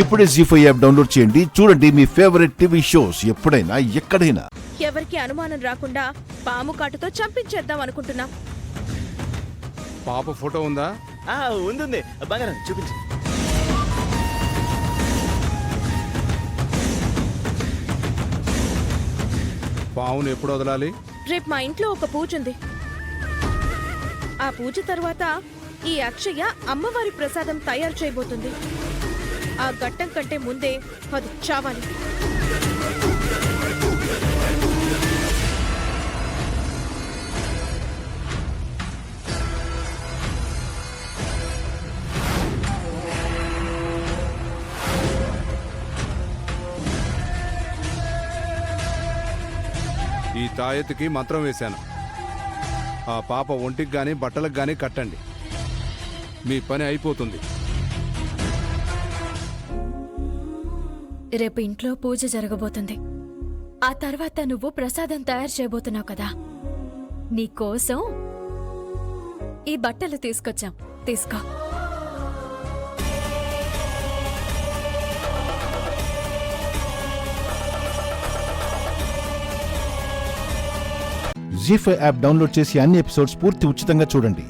ఇప్పుడే జీ5 app download చేయండి. చూడండి మీ ఫేవరెట్ టీవీ షోస్ ఎప్పుడైనా ఎక్కడైనా. ఎవరికి అనుమానం రాకుండా పాము కాటుతో చంపించేద్దాం అనుకుంటున్నాం. పాప ఫోటో ఉందా? ఉంది. బంగారం చూపించు. పావును ఎప్పుడు వదలాలి? రేపు మా ఇంట్లో ఒక పూజ ఉంది. ఆ పూజ తర్వాత ఈ అక్షయ అమ్మవారి ప్రసాదం తయారు చేయబోతుంది. ఆ ఘట్టం కంటే ముందే అది చావాలి. ఈ తాయెత్తుకి మంత్రం వేశాను. ఆ పాప ఒంటికి గాని బట్టలకు గాని కట్టండి. మీ పని అయిపోతుంది. రేపు ఇంట్లో పూజ జరగబోతుంది. ఆ తర్వాత నువ్వు ప్రసాదం తయారు చేయబోతున్నావు కదా, నీకోసం ఈ బట్టలు తీసుకొచ్చాం, తీసుకో. జీ5 యాప్ డౌన్లోడ్ చేసి అన్ని ఎపిసోడ్స్ పూర్తి ఉచితంగా చూడండి.